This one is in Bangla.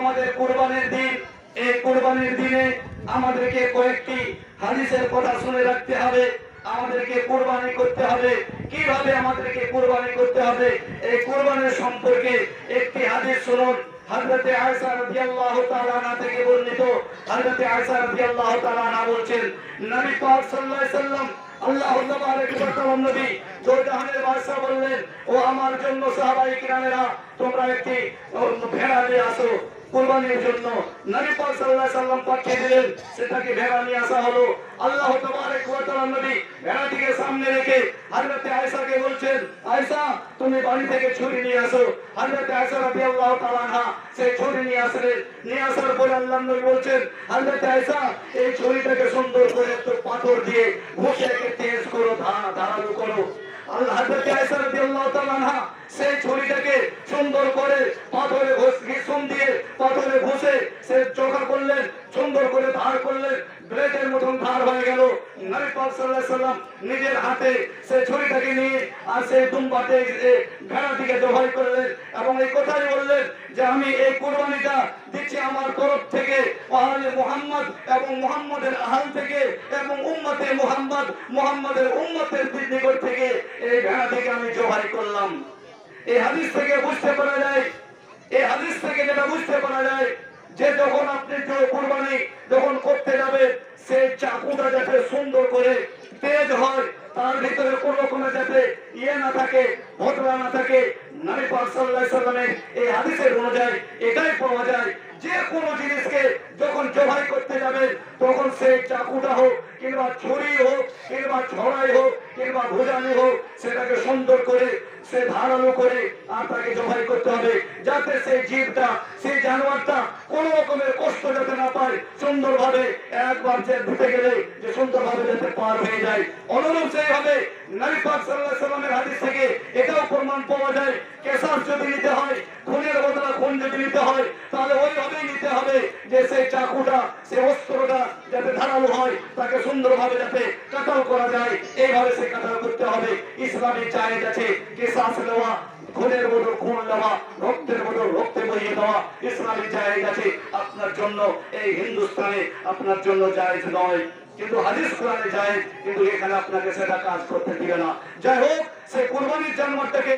আমাদের কুরবানির দিন, এই কুরবানির দিনে আমাদেরকে কয়েকটি হাদিসের কথা শুনে রাখতে হবে। আমাদেরকে কুরবানি করতে হবে। কিভাবে আমাদেরকে কুরবানি করতে হবে এই কুরবানির সম্পর্কে একটি হাদিস শুনুন। হযরত আয়েশা রাদিয়াল্লাহু তাআলা আনহা থেকে বর্ণিত। হযরত আয়েশা রাদিয়াল্লাহু তাআলা আনহা বলেন, নবী পাক সাল্লাল্লাহু আলাইহি সাল্লাম আল্লাহু তাবারক ওয়া তাআলা নবী জোরজাহানের বাদশা বললেন, ও আমার জন্য সাহাবায়ে কিরামেরা তোমরা একটি ভেড়া নিয়ে আসো কুরবানির জন্য। নবী পাক সাল্লাল্লাহু আলাইহি সাল্লাম পাঠিয়ে দিলেন, সেটাকে ভেড়া নিয়ে আসা হলো। আল্লাহু তাবারক ওয়া তাআলা নবী ভেড়াটিকে সামনে রেখে হযরত আয়েশাকে বলছেন, আয়েশা তুমি বাড়ি থেকে ছুরি নিয়ে আসো। হযরত আয়েশা রাদিয়াল্লাহু তাআলা আনহা সেই ছুরি নিয়ে আসলেন। নিয়ে আসার পরে আল্লাহর নবী বলছেন, হযরত আয়েশা এই ছুরিটাকে সুন্দর করে একটু পাথর দিয়ে ঘষে তেজ করো, ধারালো করো। হযরত আয়েশা রাদিয়াল্লাহু তাআলা আনহা সেই ছুরিটাকে সুন্দর করে পাথরে ঘষে দিয়ে পাথরে ঘষে সে চোখা করলেন, সুন্দর করে ধার করলেন, ব্লেডের মতন ধার হয়ে গেল। নবী পাক সাল্লাল্লাহু আলাইহি সাল্লাম নিজের হাতে সেই ছুরিটাকে নিয়ে আর সেই দুম্বাতে ভেড়াটিকে জবাই করলেন এবং এই কথাই বললেন যে আমি এই কুরবানিটা দিচ্ছি আমার তরফ থেকে আহলে মুহাম্মদ এবং মুহাম্মদের আহল থেকে এবং উম্মতে মুহাম্মদ মুহাম্মদের উম্মতের নিকট থেকে এই ভেড়াটিকে আমি জবাই করলাম। এই হাদিস থেকে বুঝতে পারা যায়, এই হাদিস থেকে যেটা বুঝতে পারা যায় যে যখন আপনি কুরবানি যখন করতে যাবে সেই চাকুটা যাতে সুন্দর করে তেজ হয়, তার ভিতরে কোন রকমের যাতে না থাকে, ভটরা না থাকে। নবী পাক সাল্লাল্লাহু আলাইহি সাল্লামের এই হাদিসের অনুযায়ী এটাই পাওয়া যায় যে কোনো জিনিসকে যখন জবাই করতে যাবে তখন সেই চাকুটা হোক কিংবা ছুরি হোক কিংবা ছড়াই হোক কিংবা ভুজানি হোক সেটাকে সুন্দর করে সে ধারালো করে আর তাকে জবাই করতে হবে, যাতে সেই জীবটা সেই জানোয়ারটা কোন রকমের কষ্ট যাতে না পায়, সুন্দরভাবে একবার যে ধুতে গেলে যে সুন্দরভাবে যাতে পার হয়ে যায়। অনুরূপ সেইভাবে নবী পাক সাল্লাল্লাহু আলাইহি সাল্লামের হাদিস থেকে এটাও প্রমাণ পাওয়া যায়, কেসাস যদি নিতে হয়, খুনের বদলা খুন যদি নিতে হয় তাহলে ওইভাবেই নিতে হবে যে সেই চাকুটা সেই অস্ত্রটা যাতে ধারালো হয়, তাকে সুন্দরভাবে যাতে কাটাল করা যায়, এইভাবে সে কাটাল করতে হবে। ইসলামে জায়েজ আছে কেসাস নেওয়া, খুনের বদল খুন নেওয়া, রক্তের বদল রক্তে বহিয়ে দেওয়া ইসলামে জায়েজ আছে। আপনার জন্য এই হিন্দুস্তানে আপনার জন্য জায়েজ নয়, কিন্তু হাদিস কোরআনে জায়েজ, কিন্তু এখানে আপনাকে সেটা কাজ করতে দিবে না। যাই হোক, সেই কুরবানির জানোয়ারটাকে